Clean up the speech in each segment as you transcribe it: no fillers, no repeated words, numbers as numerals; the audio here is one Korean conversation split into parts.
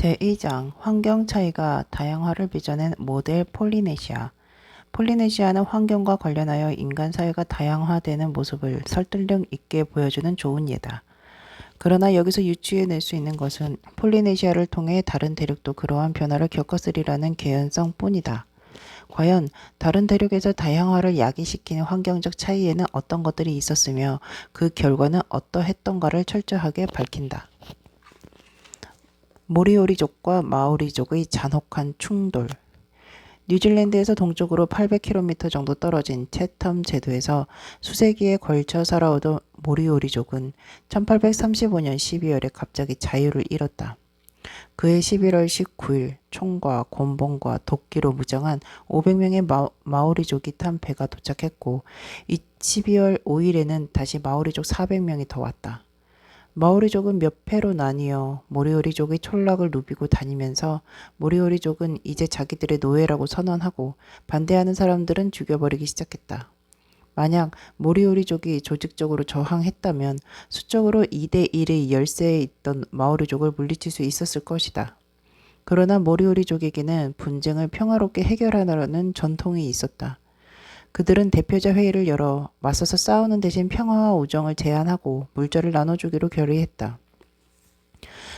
제2장 환경 차이가 다양화를 빚어낸 모델 폴리네시아. 폴리네시아는 환경과 관련하여 인간 사회가 다양화되는 모습을 설득력 있게 보여주는 좋은 예다. 그러나 여기서 유추해낼 수 있는 것은 폴리네시아를 통해 다른 대륙도 그러한 변화를 겪었으리라는 개연성 뿐이다. 과연 다른 대륙에서 다양화를 야기시키는 환경적 차이에는 어떤 것들이 있었으며 그 결과는 어떠했던가를 철저하게 밝힌다. 모리오리족과 마오리족의 잔혹한 충돌. 뉴질랜드에서 동쪽으로 800km 정도 떨어진 채텀 제도에서 수세기에 걸쳐 살아오던 모리오리족은 1835년 12월에 갑자기 자유를 잃었다. 그해 11월 19일 총과 곤봉과 도끼로 무장한 500명의 마오리족이 탄 배가 도착했고, 이 12월 5일에는 다시 마오리족 400명이 더 왔다. 마오리족은 몇 패로 나뉘어 모리오리족의 촌락을 누비고 다니면서 모리오리족은 이제 자기들의 노예라고 선언하고 반대하는 사람들은 죽여버리기 시작했다. 만약 모리오리족이 조직적으로 저항했다면 수적으로 2대1의 열세에 있던 마오리족을 물리칠 수 있었을 것이다. 그러나 모리오리족에게는 분쟁을 평화롭게 해결하려는 전통이 있었다. 그들은 대표자 회의를 열어 맞서서 싸우는 대신 평화와 우정을 제안하고 물자를 나눠주기로 결의했다.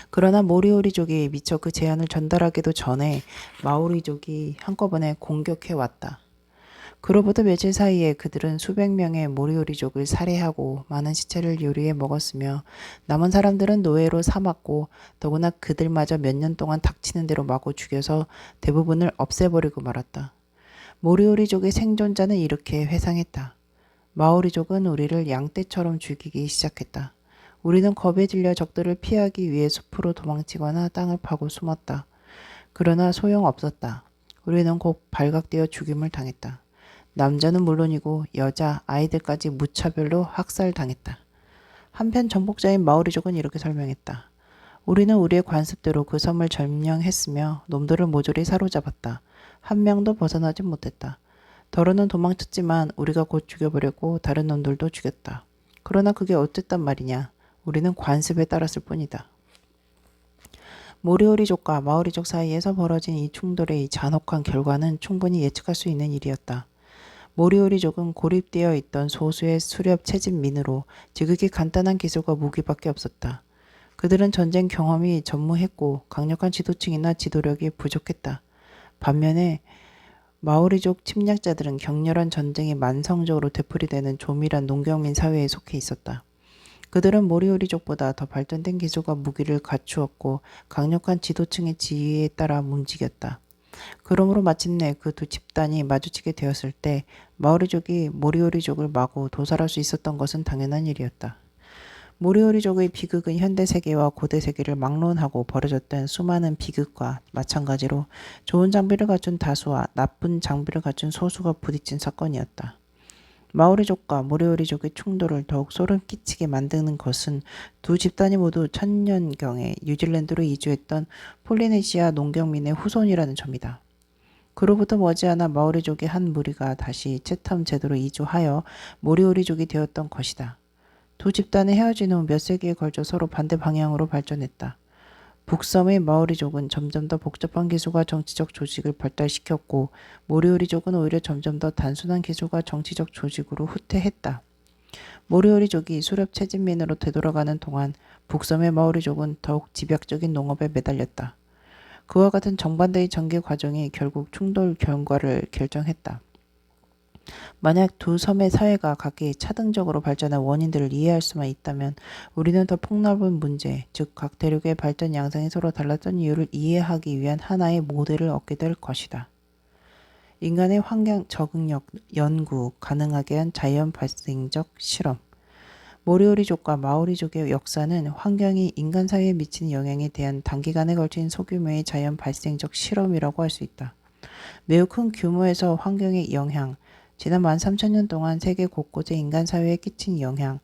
그러나 모리오리족이 미처 그 제안을 전달하기도 전에 마오리족이 한꺼번에 공격해왔다. 그로부터 며칠 사이에 그들은 수백 명의 모리오리족을 살해하고 많은 시체를 요리해 먹었으며 남은 사람들은 노예로 삼았고, 더구나 그들마저 몇 년 동안 닥치는 대로 마구 죽여서 대부분을 없애버리고 말았다. 모리오리족의 생존자는 이렇게 회상했다. 마오리족은 우리를 양떼처럼 죽이기 시작했다. 우리는 겁에 질려 적들을 피하기 위해 숲으로 도망치거나 땅을 파고 숨었다. 그러나 소용없었다. 우리는 곧 발각되어 죽임을 당했다. 남자는 물론이고 여자, 아이들까지 무차별로 학살당했다. 한편 정복자인 마오리족은 이렇게 설명했다. 우리는 우리의 관습대로 그 섬을 점령했으며 놈들을 모조리 사로잡았다. 한 명도 벗어나지 못했다. 더러는 도망쳤지만 우리가 곧 죽여버렸고 다른 놈들도 죽였다. 그러나 그게 어쨌단 말이냐. 우리는 관습에 따랐을 뿐이다. 모리오리족과 마오리족 사이에서 벌어진 이 충돌의 이 잔혹한 결과는 충분히 예측할 수 있는 일이었다. 모리오리족은 고립되어 있던 소수의 수렵 채집민으로 지극히 간단한 기술과 무기밖에 없었다. 그들은 전쟁 경험이 전무했고 강력한 지도층이나 지도력이 부족했다. 반면에 마오리족 침략자들은 격렬한 전쟁이 만성적으로 되풀이되는 조밀한 농경민 사회에 속해 있었다. 그들은 모리오리족보다 더 발전된 기술과 무기를 갖추었고 강력한 지도층의 지휘에 따라 움직였다. 그러므로 마침내 그 두 집단이 마주치게 되었을 때 마오리족이 모리오리족을 마구 도살할 수 있었던 것은 당연한 일이었다. 모리오리족의 비극은 현대 세계와 고대 세계를 막론하고 벌어졌던 수많은 비극과 마찬가지로 좋은 장비를 갖춘 다수와 나쁜 장비를 갖춘 소수가 부딪힌 사건이었다. 마오리족과 모리오리족의 충돌을 더욱 소름 끼치게 만드는 것은 두 집단이 모두 천년경에 뉴질랜드로 이주했던 폴리네시아 농경민의 후손이라는 점이다. 그로부터 머지않아 마오리족의 한 무리가 다시 채텀 제도로 이주하여 모리오리족이 되었던 것이다. 두 집단은 헤어진 후 몇 세기에 걸쳐 서로 반대 방향으로 발전했다. 북섬의 마오리족은 점점 더 복잡한 기술과 정치적 조직을 발달시켰고, 모리오리족은 오히려 점점 더 단순한 기술과 정치적 조직으로 후퇴했다. 모리오리족이 수렵 채집민으로 되돌아가는 동안 북섬의 마오리족은 더욱 집약적인 농업에 매달렸다. 그와 같은 정반대의 전개 과정이 결국 충돌 결과를 결정했다. 만약 두 섬의 사회가 각기 차등적으로 발전한 원인들을 이해할 수만 있다면 우리는 더 폭넓은 문제, 즉 각 대륙의 발전 양상이 서로 달랐던 이유를 이해하기 위한 하나의 모델을 얻게 될 것이다. 인간의 환경 적응력 연구 가능하게 한 자연 발생적 실험. 모리오리족과 마오리족의 역사는 환경이 인간 사회에 미치는 영향에 대한 단기간에 걸친 소규모의 자연 발생적 실험이라고 할 수 있다. 매우 큰 규모에서 환경의 영향, 지난 13,000년 동안 세계 곳곳에 인간 사회에 끼친 영향을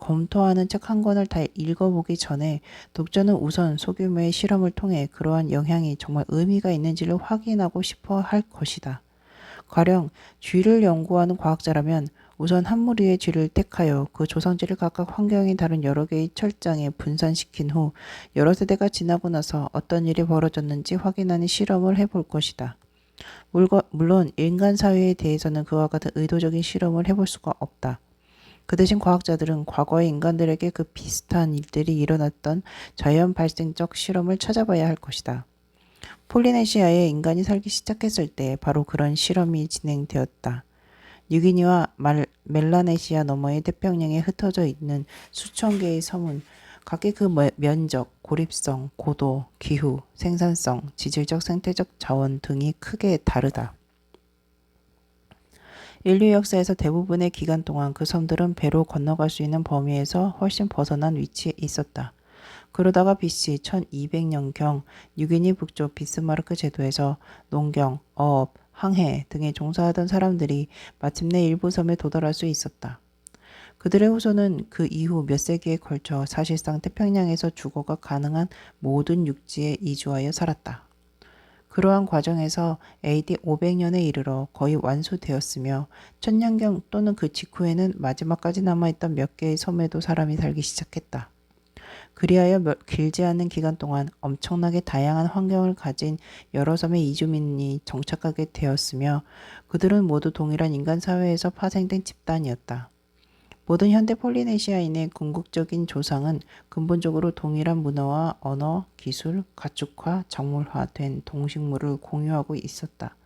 검토하는 책 한 권을 다 읽어보기 전에 독자는 우선 소규모의 실험을 통해 그러한 영향이 정말 의미가 있는지를 확인하고 싶어 할 것이다. 가령 쥐를 연구하는 과학자라면 우선 한 무리의 쥐를 택하여 그 조상쥐를 각각 환경이 다른 여러 개의 철장에 분산시킨 후 여러 세대가 지나고 나서 어떤 일이 벌어졌는지 확인하는 실험을 해볼 것이다. 물론 인간 사회에 대해서는 그와 같은 의도적인 실험을 해볼 수가 없다. 그 대신 과학자들은 과거의 인간들에게 그 비슷한 일들이 일어났던 자연 발생적 실험을 찾아봐야 할 것이다. 폴리네시아에 인간이 살기 시작했을 때 바로 그런 실험이 진행되었다. 뉴기니와 멜라네시아 너머의 태평양에 흩어져 있는 수천 개의 섬은 각기 그 면적, 고립성, 고도, 기후, 생산성, 지질적 생태적 자원 등이 크게 다르다. 인류 역사에서 대부분의 기간 동안 그 섬들은 배로 건너갈 수 있는 범위에서 훨씬 벗어난 위치에 있었다. 그러다가 BC 1200년경 뉴기니 북쪽 비스마르크 제도에서 농경, 어업, 항해 등에 종사하던 사람들이 마침내 일부 섬에 도달할 수 있었다. 그들의 후손은 그 이후 몇 세기에 걸쳐 사실상 태평양에서 주거가 가능한 모든 육지에 이주하여 살았다. 그러한 과정에서 AD 500년에 이르러 거의 완수되었으며 천년경 또는 그 직후에는 마지막까지 남아있던 몇 개의 섬에도 사람이 살기 시작했다. 그리하여 길지 않은 기간 동안 엄청나게 다양한 환경을 가진 여러 섬의 이주민이 정착하게 되었으며 그들은 모두 동일한 인간 사회에서 파생된 집단이었다. 모든 현대 폴리네시아인의 궁극적인 조상은 근본적으로 동일한 문화와 언어, 기술, 가축화, 작물화된 동식물을 공유하고 있었다.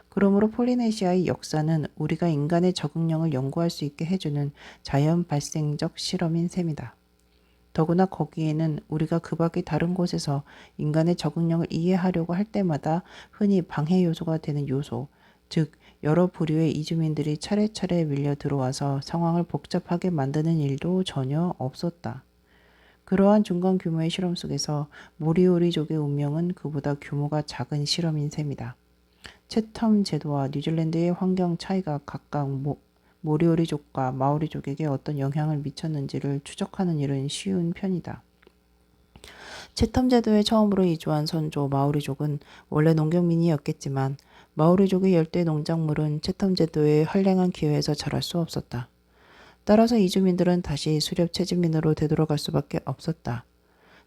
그러므로 폴리네시아의 역사는 우리가 인간의 적응력을 연구할 수 있게 해주는 자연 발생적 실험인 셈이다. 더구나 거기에는 우리가 그 밖의 다른 곳에서 인간의 적응력을 이해하려고 할 때마다 흔히 방해 요소가 되는 요소, 즉 여러 부류의 이주민들이 차례차례 밀려 들어와서 상황을 복잡하게 만드는 일도 전혀 없었다. 그러한 중간 규모의 실험 속에서 모리오리족의 운명은 그보다 규모가 작은 실험인 셈이다. 채텀 제도와 뉴질랜드의 환경 차이가 각각 모리오리족과 마오리족에게 어떤 영향을 미쳤는지를 추적하는 일은 쉬운 편이다. 채텀 제도에 처음으로 이주한 선조 마오리족은 원래 농경민이었겠지만 마오리족의 열대 농작물은 채텀 제도의 선량한 기후에서 자랄 수 없었다. 따라서 이주민들은 다시 수렵 채집민으로 되돌아갈 수밖에 없었다.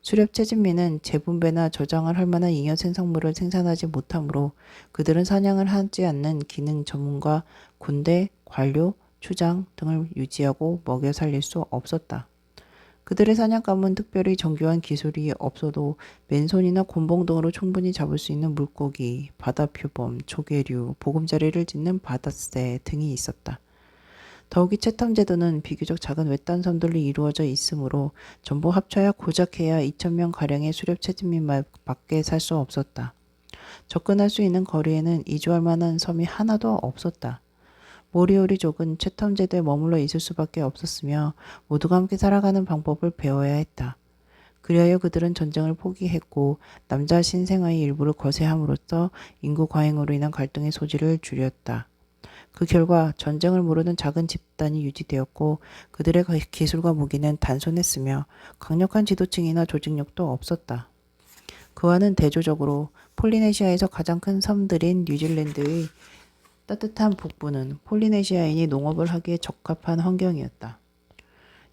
수렵 채집민은 재분배나 저장을 할 만한 잉여 생산물을 생산하지 못하므로 그들은 사냥을 하지 않는 기능 전문가, 군대, 관료, 추장 등을 유지하고 먹여 살릴 수 없었다. 그들의 사냥감은 특별히 정교한 기술이 없어도 맨손이나 곤봉 등으로 충분히 잡을 수 있는 물고기, 바다표범, 조개류, 보금자리를 짓는 바다새 등이 있었다. 더욱이 채텀 제도는 비교적 작은 외딴 섬들로 이루어져 있으므로 전부 합쳐야 고작해야 2,000명가량의 수렵 채집민밖에 살 수 없었다. 접근할 수 있는 거리에는 이주할 만한 섬이 하나도 없었다. 모리오리족은 채텀 제도에 머물러 있을 수밖에 없었으며 모두가 함께 살아가는 방법을 배워야 했다. 그리하여 그들은 전쟁을 포기했고 남자 신생아의 일부를 거세함으로써 인구 과잉으로 인한 갈등의 소지를 줄였다. 그 결과 전쟁을 모르는 작은 집단이 유지되었고 그들의 기술과 무기는 단순했으며 강력한 지도층이나 조직력도 없었다. 그와는 대조적으로 폴리네시아에서 가장 큰 섬들인 뉴질랜드의 따뜻한 북부는 폴리네시아인이 농업을 하기에 적합한 환경이었다.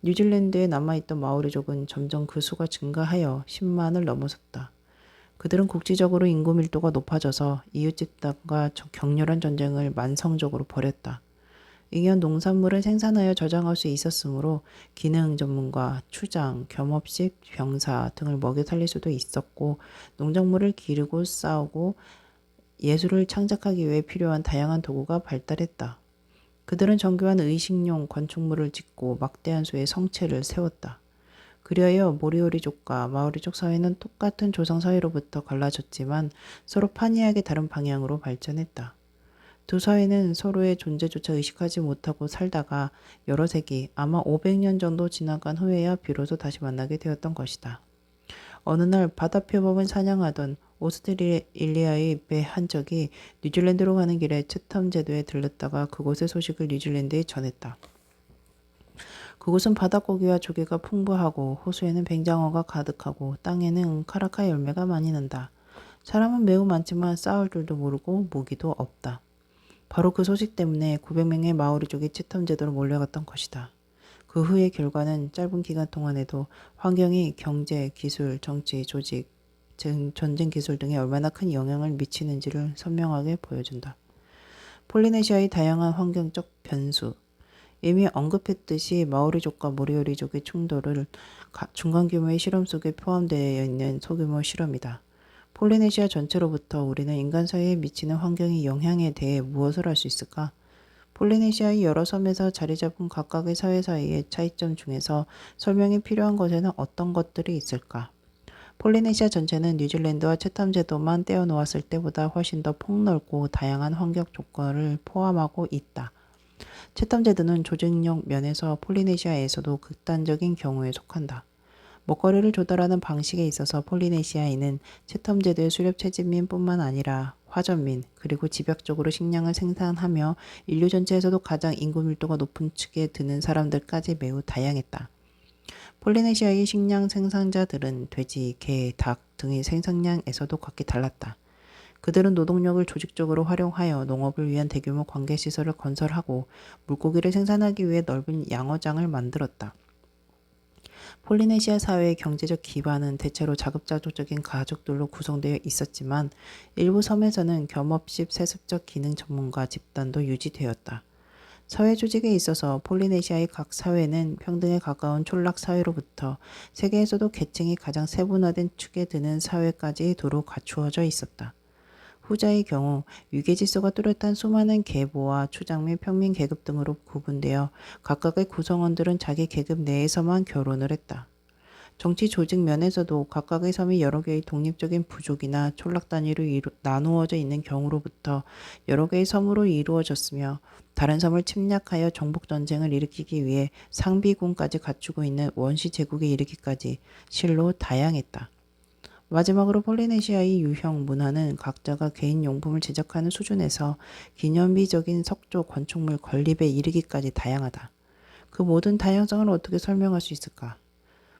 뉴질랜드에 남아있던 마오리족은 점점 그 수가 증가하여 10만을 넘어섰다. 그들은 국지적으로 인구 밀도가 높아져서 이웃 집단과 격렬한 전쟁을 만성적으로 벌였다. 잉여 농산물을 생산하여 저장할 수 있었으므로 기능 전문가, 추장, 겸업식, 병사 등을 먹여 살릴 수도 있었고 농작물을 기르고 싸우고 예술을 창작하기 위해 필요한 다양한 도구가 발달했다. 그들은 정교한 의식용 건축물을 짓고 막대한 수의 성체를 세웠다. 그리하여 모리오리족과 마오리족 사회는 똑같은 조상 사회로부터 갈라졌지만 서로 판이하게 다른 방향으로 발전했다. 두 사회는 서로의 존재조차 의식하지 못하고 살다가 여러 세기, 아마 500년 정도 지나간 후에야 비로소 다시 만나게 되었던 것이다. 어느 날 바다표범을 사냥하던 오스트레일리아의 배 한 척이 뉴질랜드로 가는 길에 채텀 제도에 들렀다가 그곳의 소식을 뉴질랜드에 전했다. 그곳은 바닷고기와 조개가 풍부하고 호수에는 뱅장어가 가득하고 땅에는 카라카 열매가 많이 난다. 사람은 매우 많지만 싸울 줄도 모르고 무기도 없다. 바로 그 소식 때문에 900명의 마오리족이 채텀 제도로 몰려갔던 것이다. 그 후의 결과는 짧은 기간 동안에도 환경이 경제, 기술, 정치, 조직, 전쟁 기술 등에 얼마나 큰 영향을 미치는지를 선명하게 보여준다. 폴리네시아의 다양한 환경적 변수. 이미 언급했듯이 마오리족과 모리오리족의 충돌을 중간 규모의 실험 속에 포함되어 있는 소규모 실험이다. 폴리네시아 전체로부터 우리는 인간 사회에 미치는 환경의 영향에 대해 무엇을 알 수 있을까? 폴리네시아의 여러 섬에서 자리 잡은 각각의 사회 사이의 차이점 중에서 설명이 필요한 것에는 어떤 것들이 있을까? 폴리네시아 전체는 뉴질랜드와 채텀 제도만 떼어놓았을 때보다 훨씬 더 폭넓고 다양한 환경 조건을 포함하고 있다. 채텀 제도는 조직력 면에서 폴리네시아에서도 극단적인 경우에 속한다. 먹거리를 조달하는 방식에 있어서 폴리네시아인은 채텀 제도의 수렵 채집민뿐만 아니라 화전민, 그리고 집약적으로 식량을 생산하며 인류 전체에서도 가장 인구 밀도가 높은 축에 드는 사람들까지 매우 다양했다. 폴리네시아의 식량 생산자들은 돼지, 개, 닭 등의 생산량에서도 각기 달랐다. 그들은 노동력을 조직적으로 활용하여 농업을 위한 대규모 관계시설을 건설하고 물고기를 생산하기 위해 넓은 양어장을 만들었다. 폴리네시아 사회의 경제적 기반은 대체로 자급자족적인 가족들로 구성되어 있었지만 일부 섬에서는 겸업식 세습적 기능 전문가 집단도 유지되었다. 사회 조직에 있어서 폴리네시아의 각 사회는 평등에 가까운 촌락 사회로부터 세계에서도 계층이 가장 세분화된 축에 드는 사회까지 두루 갖추어져 있었다. 후자의 경우 위계질서가 뚜렷한 수많은 계보와 추장 및 평민 계급 등으로 구분되어 각각의 구성원들은 자기 계급 내에서만 결혼을 했다. 정치 조직 면에서도 각각의 섬이 여러 개의 독립적인 부족이나 촌락 단위로 나누어져 있는 경우로부터 여러 개의 섬으로 이루어졌으며 다른 섬을 침략하여 정복 전쟁을 일으키기 위해 상비군까지 갖추고 있는 원시 제국에 이르기까지 실로 다양했다. 마지막으로 폴리네시아의 유형 문화는 각자가 개인 용품을 제작하는 수준에서 기념비적인 석조, 건축물 건립에 이르기까지 다양하다. 그 모든 다양성을 어떻게 설명할 수 있을까?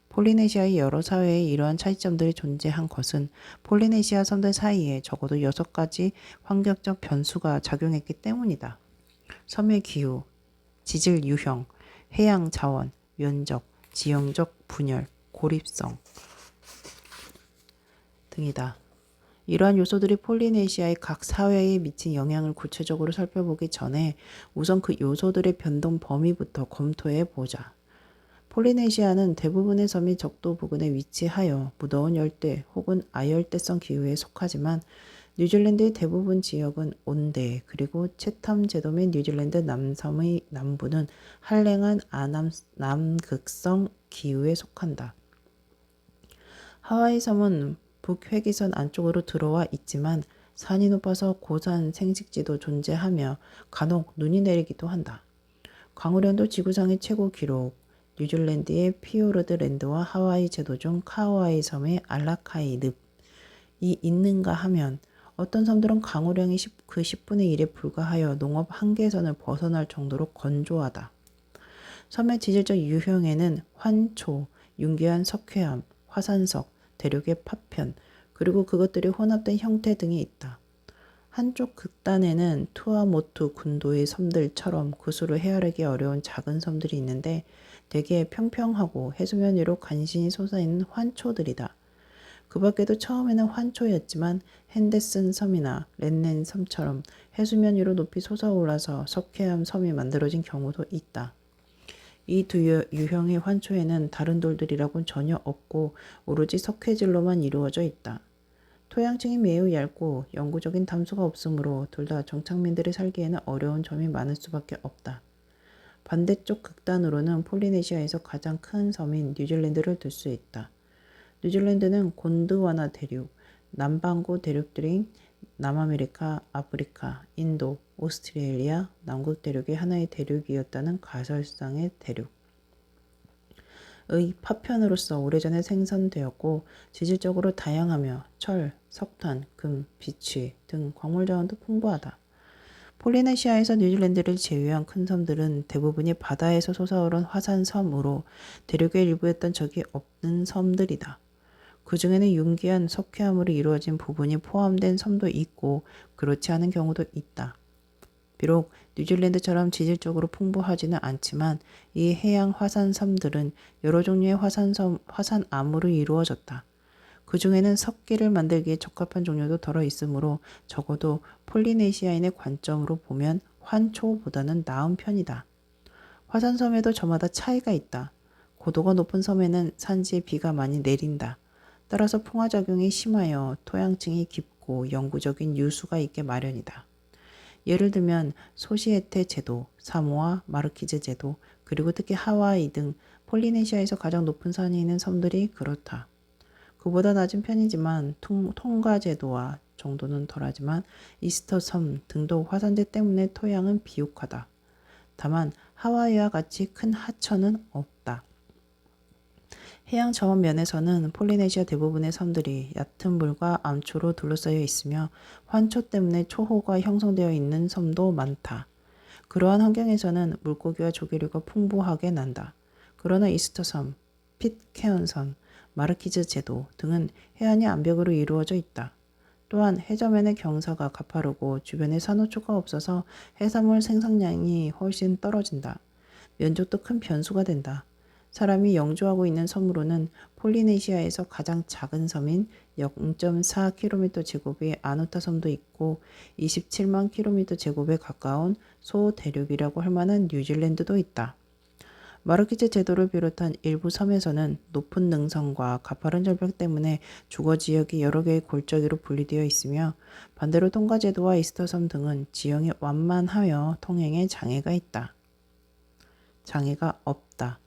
폴리네시아의 여러 사회에 이러한 차이점들이 존재한 것은 폴리네시아 섬들 사이에 적어도 6가지 환경적 변수가 작용했기 때문이다. 섬의 기후, 지질 유형, 해양 자원, 면적, 지형적 분열, 고립성 등이다. 이러한 요소들이 폴리네시아의 각 사회에 미친 영향을 구체적으로 살펴보기 전에 우선 그 요소들의 변동 범위부터 검토해 보자. 폴리네시아는 대부분의 섬이 적도 부근에 위치하여 무더운 열대 혹은 아열대성 기후에 속하지만 뉴질랜드의 대부분 지역은 온대, 그리고 채텀 제도 및 뉴질랜드 남섬의 남부는 한랭한 남극성 기후에 속한다. 하와이 섬은 북회기선 안쪽으로 들어와 있지만 산이 높아서 고산 생식지도 존재하며 간혹 눈이 내리기도 한다. 강우량도 지구상의 최고 기록, 뉴질랜드의 피오르드 랜드와 하와이 제도 중 카오아이 섬의 알라카이 늪이 있는가 하면 어떤 섬들은 강우량이 그 10분의 1에 불과하여 농업 한계선을 벗어날 정도로 건조하다. 섬의 지질적 유형에는 환초, 윤기한 석회암, 화산석, 대륙의 파편, 그리고 그것들이 혼합된 형태 등이 있다. 한쪽 극단에는 투아모투 군도의 섬들처럼 그 수를 헤아리기 어려운 작은 섬들이 있는데 대개 평평하고 해수면 위로 간신히 솟아있는 환초들이다. 그 밖에도 처음에는 환초였지만 핸데슨 섬이나 렛넨 섬처럼 해수면 위로 높이 솟아올라서 석회암 섬이 만들어진 경우도 있다. 이 두 유형의 환초에는 다른 돌들이라고는 전혀 없고 오로지 석회질로만 이루어져 있다. 토양층이 매우 얇고 영구적인 담수가 없으므로 둘 다 정착민들이 살기에는 어려운 점이 많을 수밖에 없다. 반대쪽 극단으로는 폴리네시아에서 가장 큰 섬인 뉴질랜드를 들 수 있다. 뉴질랜드는 곤드와나 대륙, 남반구 대륙들인 남아메리카, 아프리카, 인도, 오스트레일리아, 남극 대륙의 하나의 대륙이었다는 가설상의 대륙. 의 파편으로서 오래전에 생성되었고 지질적으로 다양하며 철, 석탄, 금, 비취 등 광물 자원도 풍부하다. 폴리네시아에서 뉴질랜드를 제외한 큰 섬들은 대부분이 바다에서 솟아오른 화산섬으로 대륙의 일부였던 적이 없는 섬들이다. 그 중에는 윤기한 석회암으로 이루어진 부분이 포함된 섬도 있고 그렇지 않은 경우도 있다. 비록 뉴질랜드처럼 지질적으로 풍부하지는 않지만 이 해양 화산섬들은 여러 종류의 화산암으로 이루어졌다. 그 중에는 석기를 만들기에 적합한 종류도 덜어 있으므로 적어도 폴리네시아인의 관점으로 보면 환초보다는 나은 편이다. 화산섬에도 저마다 차이가 있다. 고도가 높은 섬에는 산지에 비가 많이 내린다. 따라서 풍화작용이 심하여 토양층이 깊고 영구적인 유수가 있게 마련이다. 예를 들면 소시에테 제도, 사모아, 마르키즈 제도, 그리고 특히 하와이 등 폴리네시아에서 가장 높은 산이 있는 섬들이 그렇다. 그보다 낮은 편이지만 통가 제도와 정도는 덜하지만 이스터 섬 등도 화산재 때문에 토양은 비옥하다. 다만 하와이와 같이 큰 하천은 없다. 해양 자원 면에서는 폴리네시아 대부분의 섬들이 얕은 물과 암초로 둘러싸여 있으며 환초 때문에 초호가 형성되어 있는 섬도 많다. 그러한 환경에서는 물고기와 조개류가 풍부하게 난다. 그러나 이스터섬, 핏케언섬, 마르키즈 제도 등은 해안이 암벽으로 이루어져 있다. 또한 해저면의 경사가 가파르고 주변에 산호초가 없어서 해산물 생산량이 훨씬 떨어진다. 면적도 큰 변수가 된다. 사람이 영주하고 있는 섬으로는 폴리네시아에서 가장 작은 섬인 0.4km 제곱의 아누타 섬도 있고 27만 km 제곱에 가까운 소대륙이라고 할 만한 뉴질랜드도 있다. 마르키제 제도를 비롯한 일부 섬에서는 높은 능선과 가파른 절벽 때문에 주거 지역이 여러 개의 골짜기로 분리되어 있으며 반대로 통가 제도와 이스터섬 등은 지형이 완만하여 통행에 장애가 있다. 장애가 없다.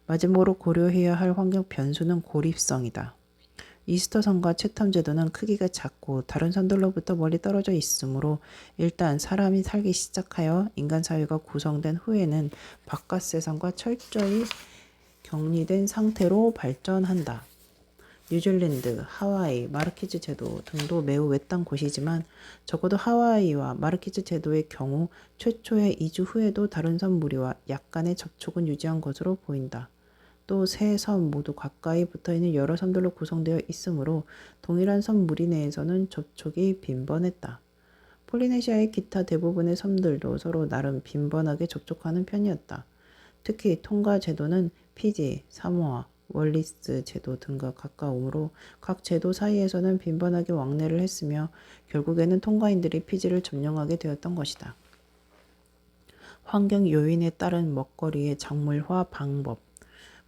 마지막으로 고려해야 할 환경 변수는 고립성이다. 이스터섬과 채텀 제도는 크기가 작고 다른 섬들로부터 멀리 떨어져 있으므로 일단 사람이 살기 시작하여 인간 사회가 구성된 후에는 바깥 세상과 철저히 격리된 상태로 발전한다. 뉴질랜드, 하와이, 마르키즈 제도 등도 매우 외딴 곳이지만 적어도 하와이와 마르키즈 제도의 경우 최초의 이주 후에도 다른 섬 무리와 약간의 접촉은 유지한 것으로 보인다. 또 세 섬 모두 가까이 붙어있는 여러 섬들로 구성되어 있으므로 동일한 섬 무리 내에서는 접촉이 빈번했다. 폴리네시아의 기타 대부분의 섬들도 서로 나름 빈번하게 접촉하는 편이었다. 특히 통가 제도는 피지, 사모아, 월리스 제도 등과 가까우므로 각 제도 사이에서는 빈번하게 왕래를 했으며 결국에는 통가인들이 피지를 점령하게 되었던 것이다. 환경 요인에 따른 먹거리의 작물화 방법.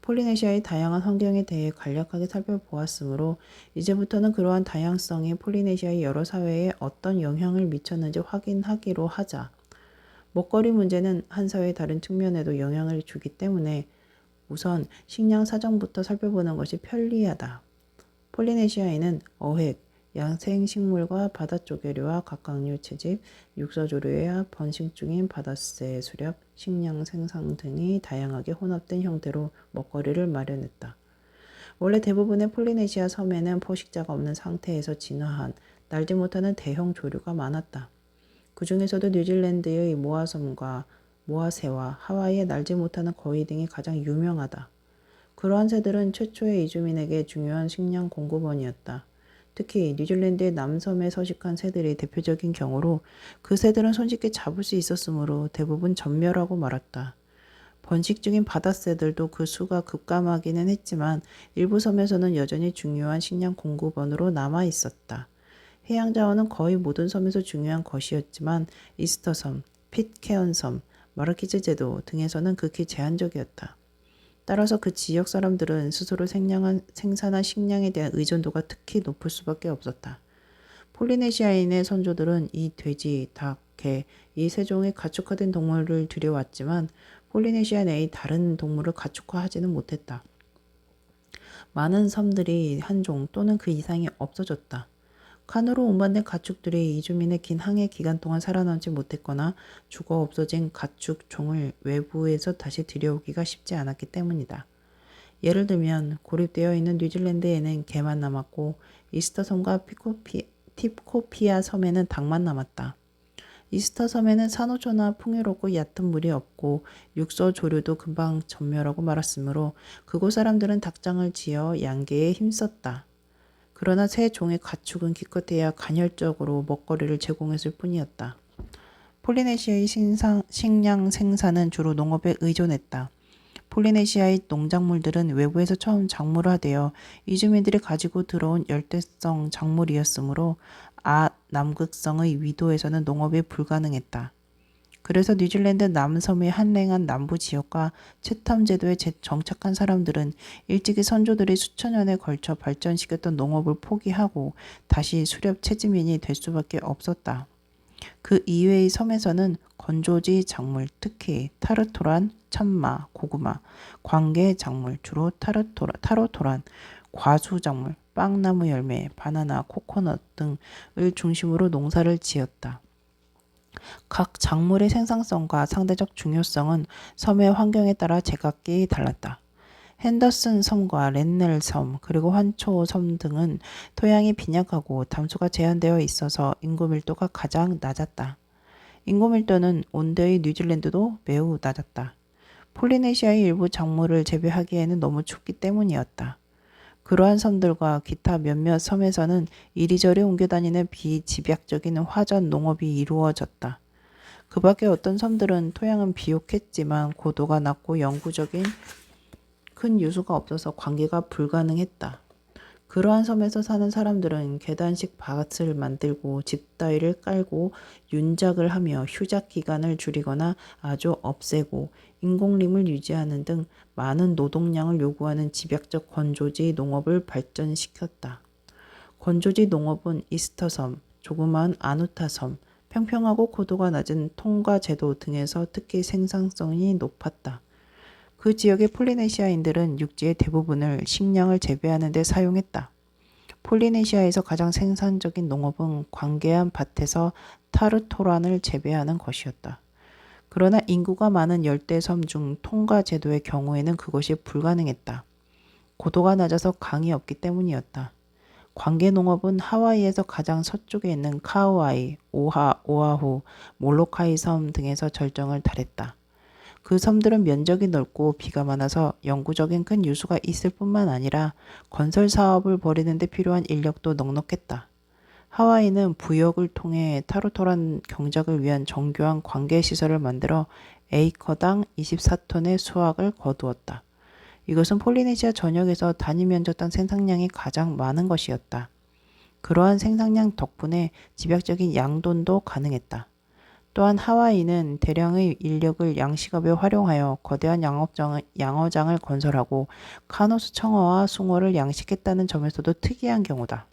폴리네시아의 다양한 환경에 대해 간략하게 살펴보았으므로 이제부터는 그러한 다양성이 폴리네시아의 여러 사회에 어떤 영향을 미쳤는지 확인하기로 하자. 먹거리 문제는 한 사회의 다른 측면에도 영향을 주기 때문에 우선 식량 사정부터 살펴보는 것이 편리하다. 폴리네시아에는 어획, 야생식물과 바다조개류와 각각류 채집, 육서조류와 번식 중인 바다새 수렵, 식량 생산 등이 다양하게 혼합된 형태로 먹거리를 마련했다. 원래 대부분의 폴리네시아 섬에는 포식자가 없는 상태에서 진화한 날지 못하는 대형 조류가 많았다. 그 중에서도 뉴질랜드의 모아섬과 모아새와 하와이의 날지 못하는 거위 등이 가장 유명하다. 그러한 새들은 최초의 이주민에게 중요한 식량 공급원이었다. 특히 뉴질랜드의 남섬에 서식한 새들이 대표적인 경우로 그 새들은 손쉽게 잡을 수 있었으므로 대부분 전멸하고 말았다. 번식 중인 바다새들도 그 수가 급감하기는 했지만 일부 섬에서는 여전히 중요한 식량 공급원으로 남아 있었다. 해양 자원은 거의 모든 섬에서 중요한 것이었지만 이스터섬, 핏케언섬, 마르키즈 제도 등에서는 극히 제한적이었다. 따라서 그 지역 사람들은 스스로 생산한 식량에 대한 의존도가 특히 높을 수밖에 없었다. 폴리네시아인의 선조들은 이 돼지, 닭, 개, 이 세 종의 가축화된 동물을 들여왔지만 폴리네시아 내의 다른 동물을 가축화하지는 못했다. 많은 섬들이 한 종 또는 그 이상이 없어졌다. 칸으로 운반된 가축들이 이주민의 긴 항해 기간 동안 살아남지 못했거나 죽어 없어진 가축종을 외부에서 다시 들여오기가 쉽지 않았기 때문이다. 예를 들면 고립되어 있는 뉴질랜드에는 개만 남았고 이스터섬과 팁코피아 섬에는 닭만 남았다. 이스터 섬에는 산호초나 풍요롭고 얕은 물이 없고 육서 조류도 금방 전멸하고 말았으므로 그곳 사람들은 닭장을 지어 양계에 힘썼다. 그러나 새 종의 가축은 기껏해야 간헐적으로 먹거리를 제공했을 뿐이었다. 폴리네시아의 식량 생산은 주로 농업에 의존했다. 폴리네시아의 농작물들은 외부에서 처음 작물을 하되어 이주민들이 가지고 들어온 열대성 작물이었으므로 남극성의 위도에서는 농업이 불가능했다. 그래서 뉴질랜드 남섬의 한랭한 남부 지역과 채텀 제도에 정착한 사람들은 일찍이 선조들이 수천 년에 걸쳐 발전시켰던 농업을 포기하고 다시 수렵 채지민이 될 수밖에 없었다. 그 이외의 섬에서는 건조지 작물, 특히 타르토란, 참마, 고구마, 관계 작물, 주로 타로토란, 과수 작물, 빵나무 열매, 바나나, 코코넛 등을 중심으로 농사를 지었다. 각 작물의 생산성과 상대적 중요성은 섬의 환경에 따라 제각기 달랐다. 핸더슨 섬과 랜넬 섬 그리고 환초 섬 등은 토양이 빈약하고 담수가 제한되어 있어서 인구 밀도가 가장 낮았다. 인구 밀도는 온대의 뉴질랜드도 매우 낮았다. 폴리네시아의 일부 작물을 재배하기에는 너무 춥기 때문이었다. 그러한 섬들과 기타 몇몇 섬에서는 이리저리 옮겨다니는 비집약적인 화전 농업이 이루어졌다. 그 밖에 어떤 섬들은 토양은 비옥했지만 고도가 낮고 영구적인 큰 유수가 없어서 관계가 불가능했다. 그러한 섬에서 사는 사람들은 계단식 밭을 만들고 집 따위를 깔고 윤작을 하며 휴작 기간을 줄이거나 아주 없애고 인공림을 유지하는 등 많은 노동량을 요구하는 집약적 건조지 농업을 발전시켰다. 건조지 농업은 이스터섬, 조그마한 아누타섬, 평평하고 고도가 낮은 통가 제도 등에서 특히 생산성이 높았다. 그 지역의 폴리네시아인들은 육지의 대부분을 식량을 재배하는 데 사용했다. 폴리네시아에서 가장 생산적인 농업은 광개한 밭에서 타르토란을 재배하는 것이었다. 그러나 인구가 많은 열대섬 중 통가 제도의 경우에는 그것이 불가능했다. 고도가 낮아서 강이 없기 때문이었다. 관계 농업은 하와이에서 가장 서쪽에 있는 카우아이, 오아후, 몰로카이 섬 등에서 절정을 달했다. 그 섬들은 면적이 넓고 비가 많아서 영구적인 큰 유수가 있을 뿐만 아니라 건설 사업을 벌이는 데 필요한 인력도 넉넉했다. 하와이는 부역을 통해 타로토란 경작을 위한 정교한 관계시설을 만들어 에이커당 24톤의 수확을 거두었다. 이것은 폴리네시아 전역에서 단위 면적당 생산량이 가장 많은 것이었다. 그러한 생산량 덕분에 집약적인 양돈도 가능했다. 또한 하와이는 대량의 인력을 양식업에 활용하여 거대한 양어장을 건설하고 카노스 청어와 숭어를 양식했다는 점에서도 특이한 경우다.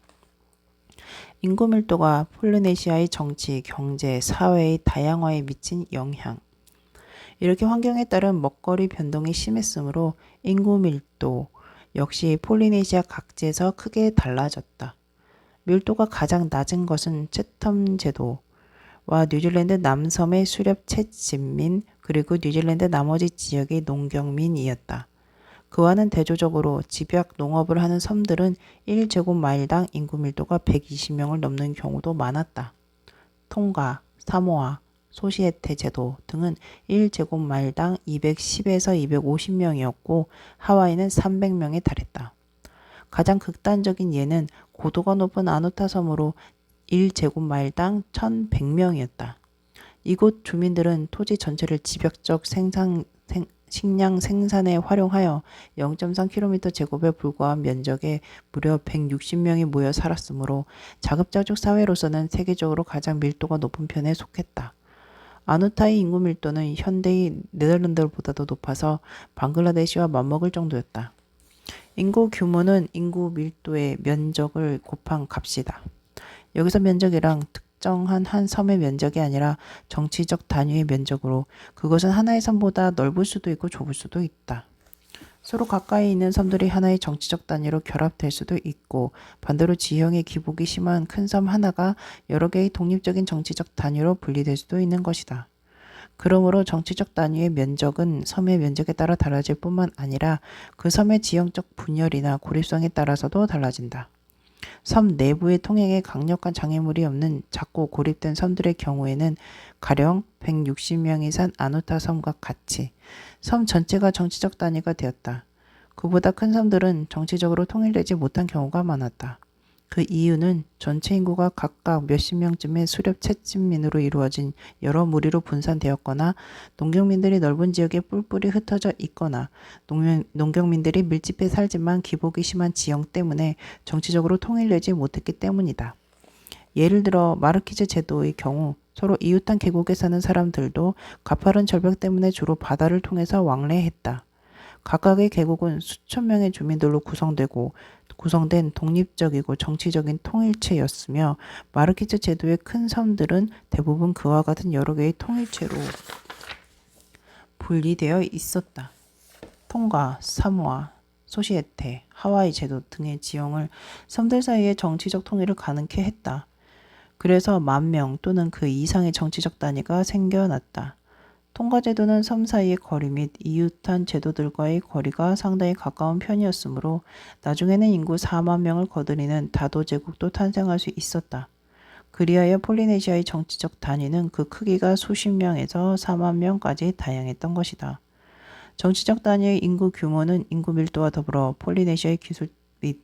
인구 밀도가 폴리네시아의 정치, 경제, 사회의 다양화에 미친 영향. 이렇게 환경에 따른 먹거리 변동이 심했으므로 인구 밀도 역시 폴리네시아 각지에서 크게 달라졌다. 밀도가 가장 낮은 것은 채텀 제도와 뉴질랜드 남섬의 수렵 채집민 그리고 뉴질랜드 나머지 지역의 농경민이었다. 그와는 대조적으로 집약 농업을 하는 섬들은 1제곱마일당 인구 밀도가 120명을 넘는 경우도 많았다. 통가, 사모아, 소시에테 제도 등은 1제곱마일당 210에서 250명이었고 하와이는 300명에 달했다. 가장 극단적인 예는 고도가 높은 아누타 섬으로 1제곱마일당 1100명이었다. 이곳 주민들은 토지 전체를 집약적 식량 생산에 활용하여 0.3km 제곱에 불과한 면적에 무려 160명이 모여 살았으므로 자급자족 사회로서는 세계적으로 가장 밀도가 높은 편에 속했다. 아누타의 인구 밀도는 현대의 네덜란드보다도 높아서 방글라데시와 맞먹을 정도였다. 인구 규모는 인구 밀도의 면적을 곱한 값이다. 여기서 면적이랑 특정한 한 섬의 면적이 아니라 정치적 단위의 면적으로 그것은 하나의 섬보다 넓을 수도 있고 좁을 수도 있다. 서로 가까이 있는 섬들이 하나의 정치적 단위로 결합될 수도 있고 반대로 지형의 기복이 심한 큰 섬 하나가 여러 개의 독립적인 정치적 단위로 분리될 수도 있는 것이다. 그러므로 정치적 단위의 면적은 섬의 면적에 따라 달라질 뿐만 아니라 그 섬의 지형적 분열이나 고립성에 따라서도 달라진다. 섬 내부의 통행에 강력한 장애물이 없는 작고 고립된 섬들의 경우에는 가령 160명이 산 아누타 섬과 같이 섬 전체가 정치적 단위가 되었다. 그보다 큰 섬들은 정치적으로 통일되지 못한 경우가 많았다. 그 이유는 전체 인구가 각각 몇십 명쯤의 수렵 채집민으로 이루어진 여러 무리로 분산되었거나 농경민들이 넓은 지역에 뿔뿔이 흩어져 있거나 농경민들이 밀집해 살지만 기복이 심한 지형 때문에 정치적으로 통일되지 못했기 때문이다. 예를 들어 마르키즈 제도의 경우 서로 이웃한 계곡에 사는 사람들도 가파른 절벽 때문에 주로 바다를 통해서 왕래했다. 각각의 계곡은 수천 명의 주민들로 구성된 독립적이고 정치적인 통일체였으며 마르키즈 제도의 큰 섬들은 대부분 그와 같은 여러 개의 통일체로 분리되어 있었다. 통가, 사모아, 소시에테, 하와이 제도 등의 지형을 섬들 사이의 정치적 통일을 가능케 했다. 그래서 10,000명 또는 그 이상의 정치적 단위가 생겨났다. 통가 제도는 섬 사이의 거리 및 이웃한 제도들과의 거리가 상당히 가까운 편이었으므로 나중에는 인구 4만 명을 거느리는 다도 제국도 탄생할 수 있었다. 그리하여 폴리네시아의 정치적 단위는 그 크기가 수십 명에서 4만 명까지 다양했던 것이다. 정치적 단위의 인구 규모는 인구 밀도와 더불어 폴리네시아의 기술 및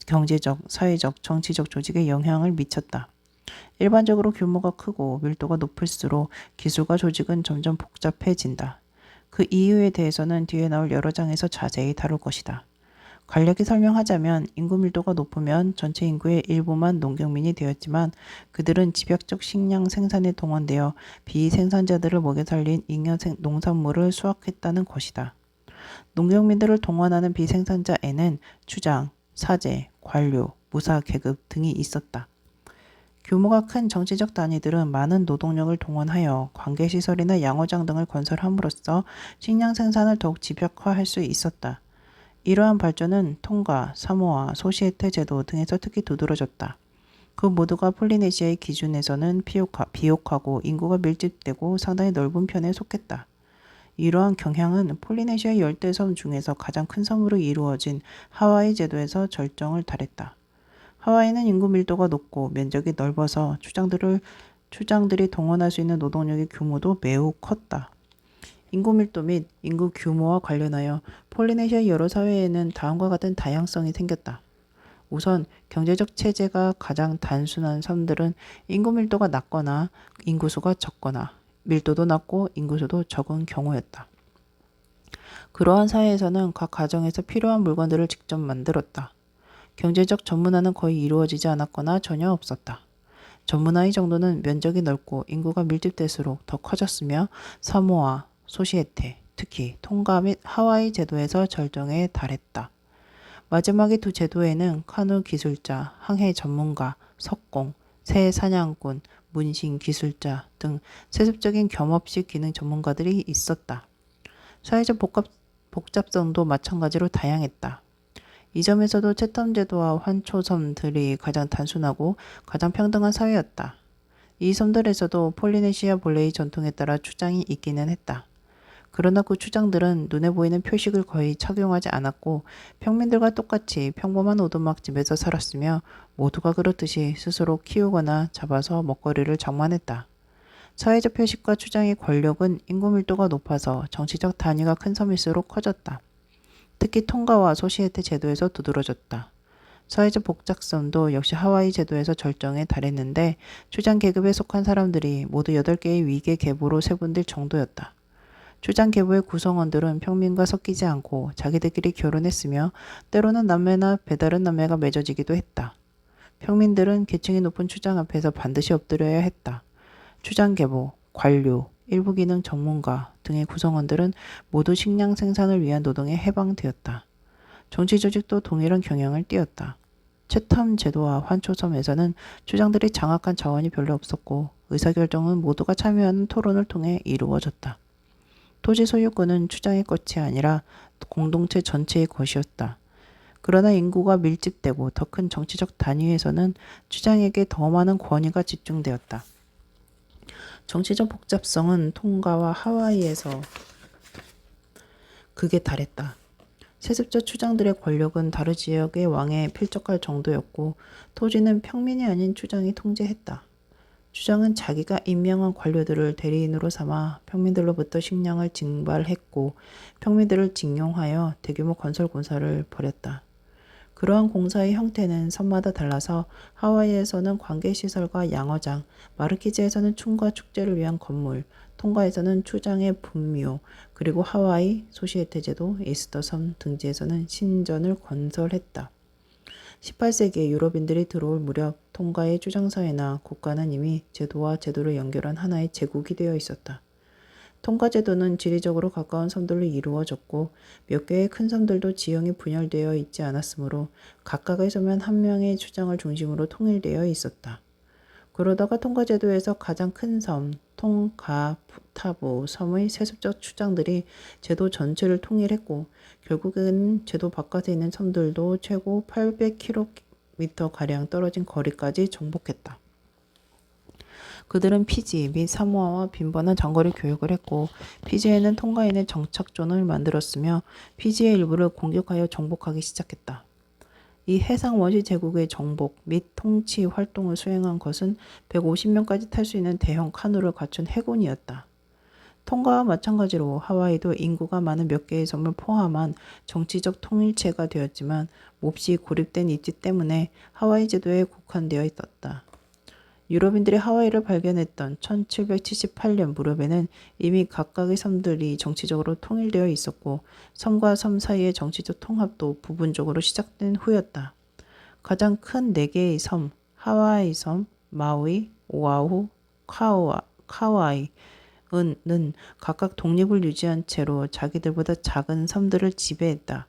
경제적, 사회적, 정치적 조직에 영향을 미쳤다. 일반적으로 규모가 크고 밀도가 높을수록 기술과 조직은 점점 복잡해진다. 그 이유에 대해서는 뒤에 나올 여러 장에서 자세히 다룰 것이다. 간략히 설명하자면 인구 밀도가 높으면 전체 인구의 일부만 농경민이 되었지만 그들은 집약적 식량 생산에 동원되어 비생산자들을 먹여 살린 잉여 농산물을 수확했다는 것이다. 농경민들을 동원하는 비생산자에는 추장, 사제, 관료, 무사 계급 등이 있었다. 규모가 큰 정치적 단위들은 많은 노동력을 동원하여 관계시설이나 양어장 등을 건설함으로써 식량 생산을 더욱 집약화할 수 있었다. 이러한 발전은 통가, 사모아, 소시에테 제도 등에서 특히 두드러졌다. 그 모두가 폴리네시아의 기준에서는 비옥하고 인구가 밀집되고 상당히 넓은 편에 속했다. 이러한 경향은 폴리네시아 열대섬 중에서 가장 큰 섬으로 이루어진 하와이 제도에서 절정을 달했다. 하와이는 인구 밀도가 높고 면적이 넓어서 추장들이 동원할 수 있는 노동력의 규모도 매우 컸다. 인구 밀도 및 인구 규모와 관련하여 폴리네시아 여러 사회에는 다음과 같은 다양성이 생겼다. 우선 경제적 체제가 가장 단순한 섬들은 인구 밀도가 낮거나 인구수가 적거나 밀도도 낮고 인구수도 적은 경우였다. 그러한 사회에서는 각 가정에서 필요한 물건들을 직접 만들었다. 경제적 전문화는 거의 이루어지지 않았거나 전혀 없었다. 전문화의 정도는 면적이 넓고 인구가 밀집될수록 더 커졌으며 사모아, 소시에테, 특히 통가 및 하와이 제도에서 절정에 달했다. 마지막의 두 제도에는 카누 기술자, 항해 전문가, 석공, 새 사냥꾼, 문신 기술자 등 세습적인 겸업식 기능 전문가들이 있었다. 사회적 복잡성도 마찬가지로 다양했다. 이 점에서도 채텀 제도와 환초섬들이 가장 단순하고 가장 평등한 사회였다. 이 섬들에서도 폴리네시아 본래의 전통에 따라 추장이 있기는 했다. 그러나 그 추장들은 눈에 보이는 표식을 거의 착용하지 않았고 평민들과 똑같이 평범한 오두막집에서 살았으며 모두가 그렇듯이 스스로 키우거나 잡아서 먹거리를 장만했다. 사회적 표식과 추장의 권력은 인구 밀도가 높아서 정치적 단위가 큰 섬일수록 커졌다. 특히 통가와 소시에테 제도에서 두드러졌다. 사회적 복잡성도 역시 하와이 제도에서 절정에 달했는데 추장 계급에 속한 사람들이 모두 8개의 위계 계보로 세분될 정도였다. 추장 계보의 구성원들은 평민과 섞이지 않고 자기들끼리 결혼했으며 때로는 남매나 배다른 남매가 맺어지기도 했다. 평민들은 계층이 높은 추장 앞에서 반드시 엎드려야 했다. 추장 계보, 관료, 일부 기능 전문가 등의 구성원들은 모두 식량 생산을 위한 노동에 해방되었다. 정치 조직도 동일한 경향을 띠었다. 채텀 제도와 환초섬에서는 추장들이 장악한 자원이 별로 없었고 의사결정은 모두가 참여하는 토론을 통해 이루어졌다. 토지 소유권은 추장의 것이 아니라 공동체 전체의 것이었다. 그러나 인구가 밀집되고 더 큰 정치적 단위에서는 추장에게 더 많은 권위가 집중되었다. 정치적 복잡성은 통가와 하와이에서 극에 달했다. 세습자 추장들의 권력은 다른 지역의 왕에 필적할 정도였고 토지는 평민이 아닌 추장이 통제했다. 추장은 자기가 임명한 관료들을 대리인으로 삼아 평민들로부터 식량을 징발했고 평민들을 징용하여 대규모 건설 공사를 벌였다. 그러한 공사의 형태는 섬마다 달라서 하와이에서는 관계시설과 양어장, 마르키즈에서는 춤과 축제를 위한 건물, 통가에서는 추장의 분묘, 그리고 하와이 소시에테 제도, 이스터 섬 등지에서는 신전을 건설했다. 18세기에 유럽인들이 들어올 무렵 통가의 주장사회나 국가는 이미 제도와 제도를 연결한 하나의 제국이 되어 있었다. 통가 제도는 지리적으로 가까운 섬들로 이루어졌고 몇 개의 큰 섬들도 지형이 분열되어 있지 않았으므로 각각의 섬은 한 명의 주장을 중심으로 통일되어 있었다. 그러다가 통가 제도에서 가장 큰 섬, 통가타부 섬의 세습적 추장들이 제도 전체를 통일했고 결국에는 제도 바깥에 있는 섬들도 최고 800km가량 떨어진 거리까지 정복했다. 그들은 피지 및 사모아와 빈번한 장거리 교역을 했고 피지에는 통가인의 정착존을 만들었으며 피지의 일부를 공격하여 정복하기 시작했다. 이 해상 원시 제국의 정복 및 통치 활동을 수행한 것은 150명까지 탈 수 있는 대형 카누를 갖춘 해군이었다. 통가와 마찬가지로 하와이도 인구가 많은 몇 개의 섬을 포함한 정치적 통일체가 되었지만 몹시 고립된 입지 때문에 하와이 제도에 국한되어 있었다. 유럽인들이 하와이를 발견했던 1778년 무렵에는 이미 각각의 섬들이 정치적으로 통일되어 있었고 섬과 섬 사이의 정치적 통합도 부분적으로 시작된 후였다. 가장 큰 4개의 섬, 하와이 섬, 마우이, 오아후, 카와이는 각각 독립을 유지한 채로 자기들보다 작은 섬들을 지배했다.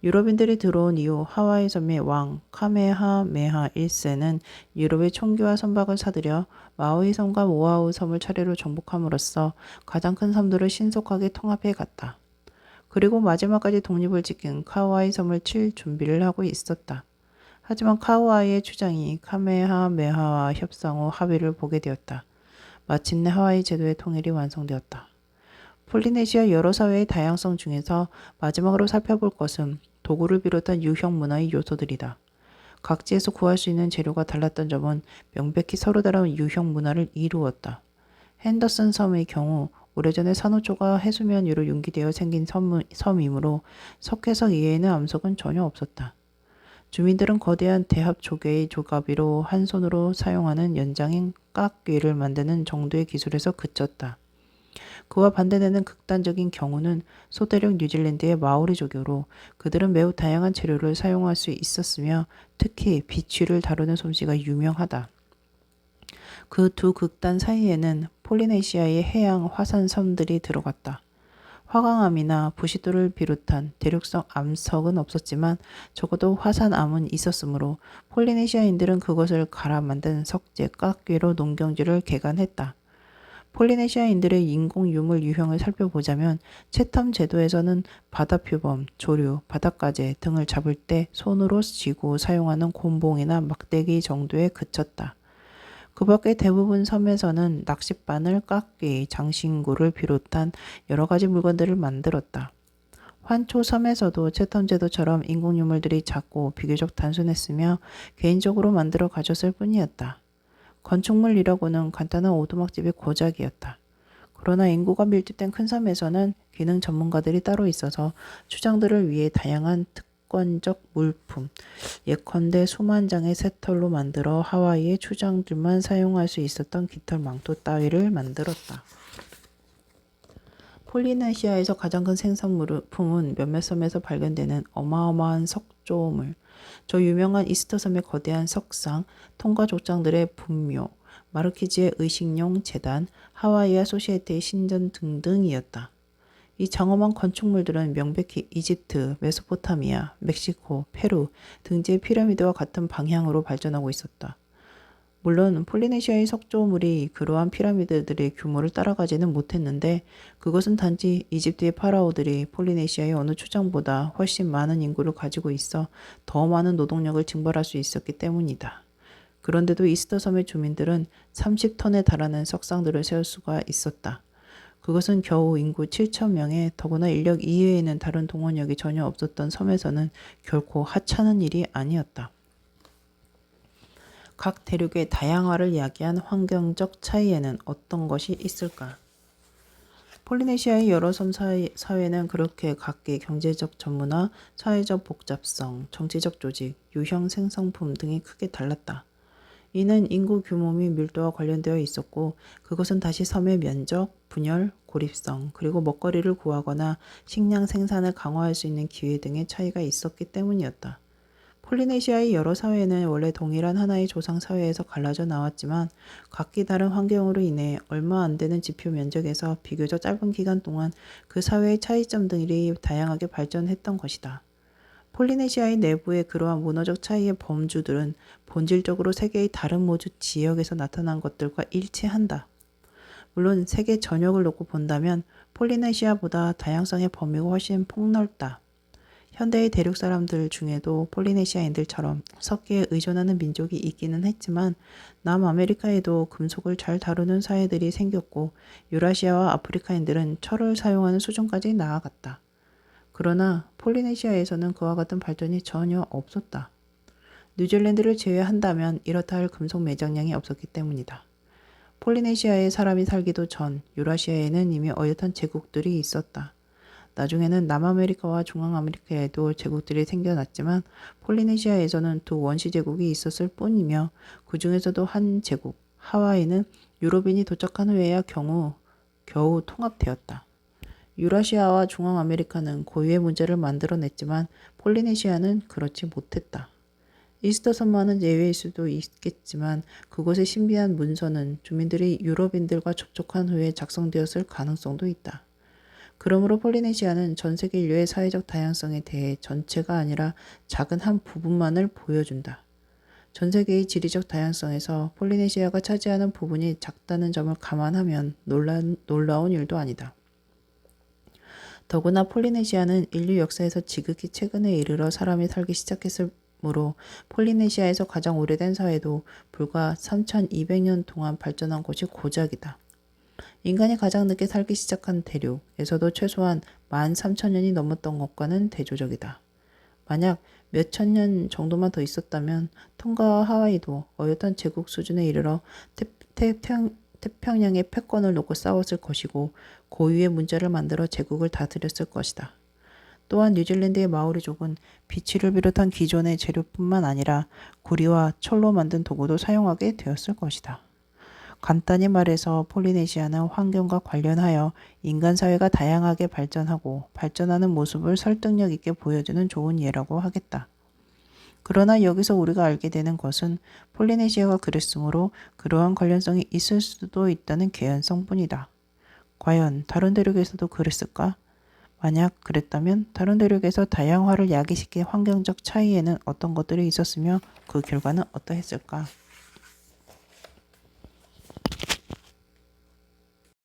유럽인들이 들어온 이후 하와이 섬의 왕 카메하메하 1세는 유럽의 총기와 선박을 사들여 마우이 섬과 오아후 섬을 차례로 정복함으로써 가장 큰 섬들을 신속하게 통합해 갔다. 그리고 마지막까지 독립을 지킨 카우아이 섬을 칠 준비를 하고 있었다. 하지만 카우아이의 주장이 카메하메하와 협상 후 합의를 보게 되었다. 마침내 하와이 제도의 통일이 완성되었다. 폴리네시아 여러 사회의 다양성 중에서 마지막으로 살펴볼 것은 도구를 비롯한 유형 문화의 요소들이다. 각지에서 구할 수 있는 재료가 달랐던 점은 명백히 서로 다른 유형 문화를 이루었다. 핸더슨 섬의 경우 오래전에 산호초가 해수면 위로 융기되어 생긴 섬이므로 석회석 이외에는 암석은 전혀 없었다. 주민들은 거대한 대합 조개의 조가비로 한 손으로 사용하는 연장인 깍귀를 만드는 정도의 기술에서 그쳤다. 그와 반대되는 극단적인 경우는 소대륙 뉴질랜드의 마오리족이로 그들은 매우 다양한 재료를 사용할 수 있었으며 특히 비취를 다루는 솜씨가 유명하다. 그 두 극단 사이에는 폴리네시아의 해양 화산 섬들이 들어갔다. 화강암이나 부시도를 비롯한 대륙성 암석은 없었지만 적어도 화산암은 있었으므로 폴리네시아인들은 그것을 갈아 만든 석재 깍귀로 농경지를 개간했다. 폴리네시아인들의 인공 유물 유형을 살펴보자면 채텀 제도에서는 바다표범, 조류, 바닷가재 등을 잡을 때 손으로 쥐고 사용하는 곤봉이나 막대기 정도에 그쳤다. 그 밖에 대부분 섬에서는 낚싯바늘, 깍귀, 장신구를 비롯한 여러 가지 물건들을 만들었다. 환초 섬에서도 채텀 제도처럼 인공 유물들이 작고 비교적 단순했으며 개인적으로 만들어 가졌을 뿐이었다. 건축물이라고는 간단한 오두막집의 고작이었다. 그러나 인구가 밀집된 큰 섬에서는 기능 전문가들이 따로 있어서 추장들을 위해 다양한 특권적 물품, 예컨대 수만 장의 새털로 만들어 하와이의 추장들만 사용할 수 있었던 깃털 망토 따위를 만들었다. 폴리네시아에서 가장 큰 생산물품은 몇몇 섬에서 발견되는 어마어마한 석조물, 저 유명한 이스터 섬의 거대한 석상, 통가 족장들의 분묘, 마르키즈의 의식용 재단, 하와이와 소시에테의 신전 등등이었다. 이 장엄한 건축물들은 명백히 이집트, 메소포타미아, 멕시코, 페루 등지의 피라미드와 같은 방향으로 발전하고 있었다. 물론 폴리네시아의 석조물이 그러한 피라미드들의 규모를 따라가지는 못했는데 그것은 단지 이집트의 파라오들이 폴리네시아의 어느 추장보다 훨씬 많은 인구를 가지고 있어 더 많은 노동력을 징발할 수 있었기 때문이다. 그런데도 이스터 섬의 주민들은 30톤에 달하는 석상들을 세울 수가 있었다. 그것은 겨우 인구 7,000명에 더구나 인력 이외에는 다른 동원력이 전혀 없었던 섬에서는 결코 하찮은 일이 아니었다. 각 대륙의 다양화를 이야기한 환경적 차이에는 어떤 것이 있을까? 폴리네시아의 여러 섬 사회는 그렇게 각기 경제적 전문화, 사회적 복잡성, 정치적 조직, 유형 생성품 등이 크게 달랐다. 이는 인구 규모 및 밀도와 관련되어 있었고 그것은 다시 섬의 면적, 분열, 고립성, 그리고 먹거리를 구하거나 식량 생산을 강화할 수 있는 기회 등의 차이가 있었기 때문이었다. 폴리네시아의 여러 사회는 원래 동일한 하나의 조상 사회에서 갈라져 나왔지만 각기 다른 환경으로 인해 얼마 안 되는 지표 면적에서 비교적 짧은 기간 동안 그 사회의 차이점들이 다양하게 발전했던 것이다. 폴리네시아의 내부의 그러한 문화적 차이의 범주들은 본질적으로 세계의 다른 모두 지역에서 나타난 것들과 일치한다. 물론 세계 전역을 놓고 본다면 폴리네시아보다 다양성의 범위가 훨씬 폭넓다. 현대의 대륙 사람들 중에도 폴리네시아인들처럼 석기에 의존하는 민족이 있기는 했지만 남아메리카에도 금속을 잘 다루는 사회들이 생겼고 유라시아와 아프리카인들은 철을 사용하는 수준까지 나아갔다. 그러나 폴리네시아에서는 그와 같은 발전이 전혀 없었다. 뉴질랜드를 제외한다면 이렇다 할 금속 매장량이 없었기 때문이다. 폴리네시아에 사람이 살기도 전 유라시아에는 이미 어엿한 제국들이 있었다. 나중에는 남아메리카와 중앙아메리카에도 제국들이 생겨났지만 폴리네시아에서는 두 원시 제국이 있었을 뿐이며 그 중에서도 한 제국, 하와이는 유럽인이 도착한 후에야 겨우 통합되었다. 유라시아와 중앙아메리카는 고유의 문제를 만들어냈지만 폴리네시아는 그렇지 못했다. 이스터 섬만은 예외일 수도 있겠지만 그곳의 신비한 문서는 주민들이 유럽인들과 접촉한 후에 작성되었을 가능성도 있다. 그러므로 폴리네시아는 전 세계 인류의 사회적 다양성에 대해 전체가 아니라 작은 한 부분만을 보여준다. 전 세계의 지리적 다양성에서 폴리네시아가 차지하는 부분이 작다는 점을 감안하면 놀라운 일도 아니다. 더구나 폴리네시아는 인류 역사에서 지극히 최근에 이르러 사람이 살기 시작했으므로 폴리네시아에서 가장 오래된 사회도 불과 3200년 동안 발전한 곳이 고작이다. 인간이 가장 늦게 살기 시작한 대륙에서도 최소한 13,000년이 넘었던 것과는 대조적이다. 만약 몇천 년 정도만 더 있었다면 tonga와 하와이도 어엿한 제국 수준에 이르러 태평양의 패권을 놓고 싸웠을 것이고 고유의 문제를 만들어 제국을 다스렸을 것이다. 또한 뉴질랜드의 마오리족은 비치를 비롯한 기존의 재료뿐만 아니라 구리와 철로 만든 도구도 사용하게 되었을 것이다. 간단히 말해서 폴리네시아는 환경과 관련하여 인간 사회가 다양하게 발전하고 발전하는 모습을 설득력 있게 보여주는 좋은 예라고 하겠다. 그러나 여기서 우리가 알게 되는 것은 폴리네시아가 그랬으므로 그러한 관련성이 있을 수도 있다는 개연성뿐이다. 과연 다른 대륙에서도 그랬을까? 만약 그랬다면 다른 대륙에서 다양화를 야기시킨 환경적 차이에는 어떤 것들이 있었으며 그 결과는 어떠했을까?